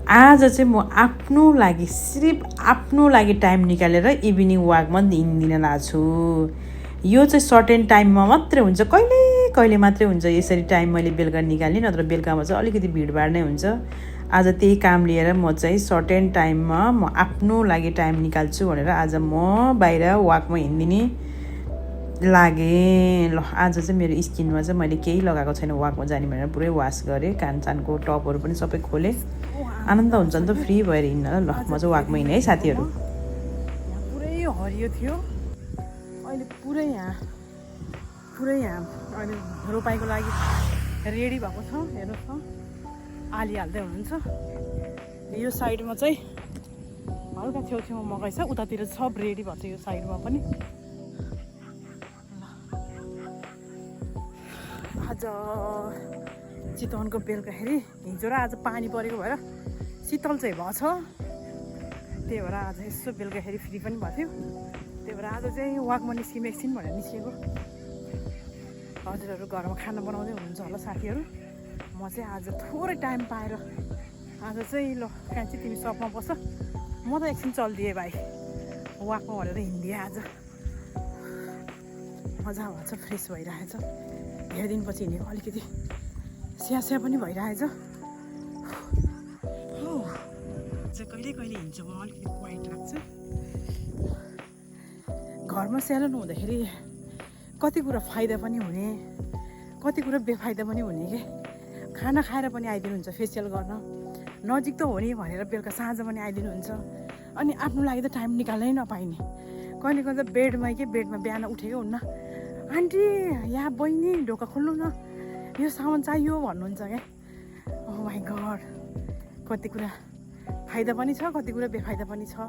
आज चाहिँ म आफ्नो लागि सिर्फ आफ्नो लागि टाइम निकालेर इभिनिङ वाकमा हिँड्दिन लाग्छु छु। यो चाहिँ सर्टेन टाइममा मात्रै हुन्छ, कहिले कहिले मात्रै हुन्छ यसरी टाइम मैले बेलुका निकाल्ने, नत्र बेलुकामा चाहिँ अलिकति भिडभाड नै हुन्छ। आज त्यही काम लिएर म चाहिँ सर्टेन टाइममा म आफ्नो लागि टाइम निकाल्छु भनेर आज म बाहिर वाकमा हिँड्दिने लागेँ। ल आज चाहिँ मेरो स्किनमा चाहिँ मैले केही लगाएको छैन, वाकमा जाने भनेर पुरै वास गरेँ, कानचानको टपहरू पनि सबै खोलेँ। आनन्द हुन्छ नि त फ्री भएर हिँड्न। ल म चाहिँ वाकमा हिँडेँ है साथीहरू। यहाँ पुरै हरियो थियो, अहिले पुरै यहाँ अहिले रोपाइको लागि रेडी भएको छ। हेर्नुहोस् न, आली हाल्दै हुनुहुन्छ। यो साइडमा चाहिँ हल्का छेउछेउमा मकै छ, उतातिर सब रेडी भएको छ यो साइडमा पनि। आज चितवनको बेलुकाखेरि हिजो र आज पानी परेको भएर शीतल चाहिँ भएछ, त्यही भएर आज यसो बेलुकाखेरि फ्री पनि भएको थियो। त्यही भएर आज चाहिँ वाकमा निस्किम एकछिन भनेर निस्किएको। हजुरहरू घरमा खाना बनाउँदै हुनुहुन्छ होला साथीहरू। म चाहिँ आज थोरै टाइम पाएर आज चाहिँ ल कान्छी तिमी सपमा बस, म त एकछिन चलिदिएँ भाइ वाकमा भनेर हिँडिदिएँ। आज मजा भन्छ, फ्रेस भइरहेछ। धेरै दिनपछि हिँडेको, अलिकति स्यास्या पनि भइरहेछ। कहिले कहिले हिँड्छु म, अलिकति क्वाइट लाग्छ। घरमा स्यालेन हुँदाखेरि कति कुरा फाइदा पनि हुने, कति कुरा बेफाइदा पनि हुने के। खाना खाएर पनि आइदिनुहुन्छ फेसियल गर्न, नजिक त हो नि भनेर बेलुका साँझ पनि आइदिनुहुन्छ। अनि आफ्नो लागि त टाइम निकाल्नै नपाइने, कहिले कहिले त बेडमा बिहान उठेकै हुन्न, आन्टी यहाँ बहिनी ढोका खोल्नु न, यो सामान चाहियो भन्नुहुन्छ क्या। ओ माई गड, कति कुरा फाइदा पनि छ, कति कुरा बेफाइदा पनि छ।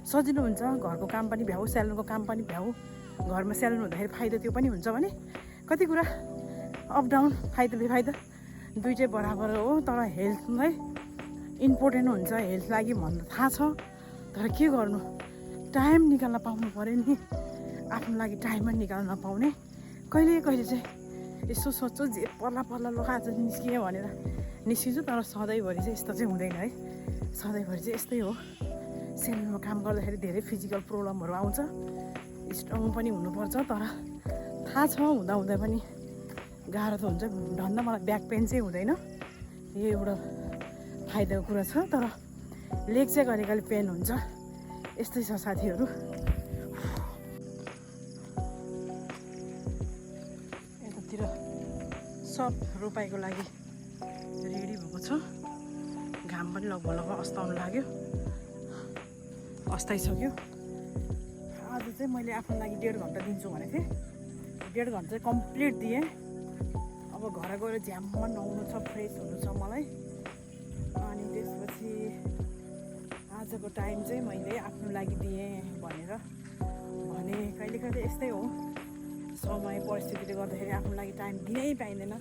सजिलो हुन्छ, घरको काम पनि भ्याउ, स्यालनको काम पनि भ्याउ। घरमा स्यालेन हुँदाखेरि फाइदा त्यो पनि हुन्छ भने कति कुरा अप डाउन, फाइदा बेफाइदा दुइटै बराबर हो। तर हेल्थलाई इम्पोर्टेन्ट हुन्छ, हेल्थ लागि भन्नु थाहा छ। तर के गर्नु, टाइम निकाल्न पाउनु पऱ्यो नि। आफ्नो लागि टाइम पनि निकाल्न नपाउने, कहिले कहिले चाहिँ यसो सोध्छु जे पर्ला ल आज निस्किएँ भनेर निस्किन्छु। तर सधैँभरि चाहिँ यस्तो चाहिँ हुँदैन है, सधैँभरि चाहिँ यस्तै हो। सेलुनमा काम गर्दाखेरि धेरै फिजिकल प्रब्लमहरू आउँछ, स्ट्रङ पनि हुनुपर्छ। तर थाहा छ हुँदा पनि गाह्रो त हुन्छ। धन्न मलाई ब्याक पेन चाहिँ हुँदैन, यो एउटा फाइदाको कुरा छ। तर लेग चाहिँ कहिले कहिले पेन हुन्छ, यस्तै छ साथीहरू। यतातिर सब रोपाइको लागि रेडी भएको छ। घाम पनि लगभग अस्ताउनु लाग्यो, अस्ताइसक्यो। आज चाहिँ मैले आफ्नो लागि 1.5 घन्टा दिन्छु भनेको थिएँ, 1.5 घन्टा चाहिँ कम्प्लिट दिएँ। अब घर गएर झ्याममा नुहाउनु छ, फ्रेस हुनु छ मलाई। अनि त्यसपछि आजको टाइम चाहिँ मैले आफ्नो लागि दिएँ भने कहिले कहिले यस्तै हो, समय परिस्थितिले गर्दाखेरि आफ्नो लागि टाइम दिनै पाइँदैन।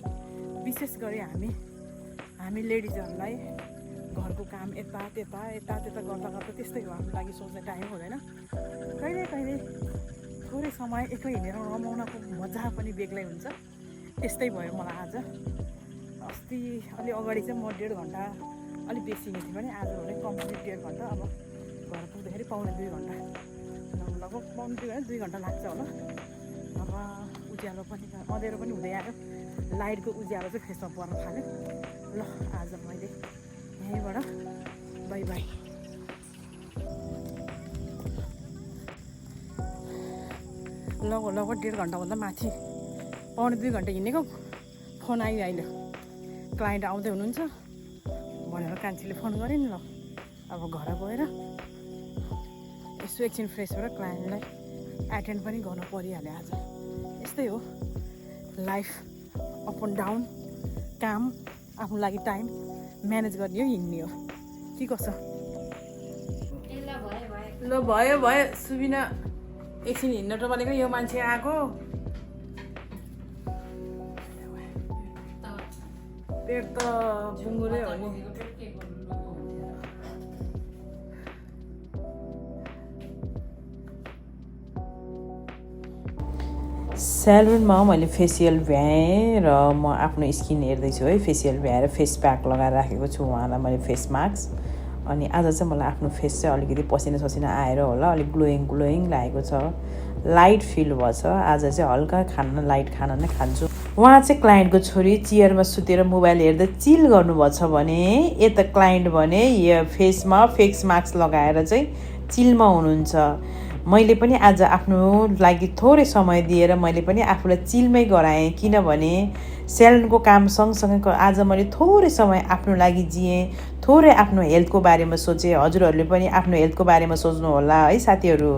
विशेष गरी हामी लेडिजहरूलाई घरको काम यता त्यता गर्दा त्यस्तै हो, आफ्नो लागि सोच्ने टाइम हुँदैन। कहिले कहिले थोरै समय एक्लै हिँडेर रमाउनको मजा पनि बेग्लै हुन्छ। त्यस्तै भयो मलाई आज। अस्ति अलि अगाडि चाहिँ म 1.5 घन्टा अलिक बेसी हिँड्थेँ भने आज भने कम्प्लिट 1.5 घन्टा। अब घर पुग्दाखेरि पौने 2 घन्टा, लगभग पौने 2 घन्टा लाग्छ होला। अब उज्यालो पनि अँध्यारो पनि हुँदै आयो, लाइटको उज्यालो चाहिँ फेसमा पर्न थाल्यो। ल आज मैले यहीँबाट बाई बाई। लगभग 1.5 घन्टाभन्दा माथि, पौने 2 घन्टा हिँडेको फोन आयो। अहिले क्लाइन्ट आउँदै हुनुहुन्छ भनेर कान्छीले फोन गरेँ नि। ल अब घर गएर यसो एकछिन फ्रेस भएर क्लाइन्टलाई एटेन्ड पनि गर्न परिहाल्यो। आज यस्तै हो लाइफ, अप एन्ड डाउन, काम, आफ्नो लागि टाइम म्यानेज गर्ने हो, हिँड्ने हो कि कसो। ल भयो सुबिना, एकछिन हिँड्न त भनेको यो मान्छे आएको। पेट त बुङ्गुरै हो नि। सेलुनमा मैले फेसियल भ्याएँ र म आफ्नो स्किन हेर्दैछु है। फेसियल भ्याएर फेस प्याक लगाएर राखेको छु उहाँलाई मैले फेस मास्क। अनि आज चाहिँ मलाई आफ्नो फेस चाहिँ अलिकति पसिना आएर होला अलिक ग्लोइङ लागेको छ, लाइट फिल भएछ। आज चाहिँ हल्का लाइट खाना नै खान्छु। उहाँ चाहिँ क्लाइन्टको छोरी चेयरमा सुतेर मोबाइल हेर्दै चिल गर्नुभएछ भने यता क्लाइन्ट भने फेसमा फेस मास्क लगाएर चाहिँ चिलमा हुनुहुन्छ। मैले पनि आज आफ्नो लागि थोरै समय दिएर मैले पनि आफूलाई चिलमै गराएँ, किनभने सेलुनको काम सँगसँगै आज मैले थोरै समय आफ्नो लागि जिएँ, थोरै आफ्नो हेल्थको बारेमा सोचेँ। हजुरहरूले पनि आफ्नो हेल्थको बारेमा सोच्नु होला है साथीहरू।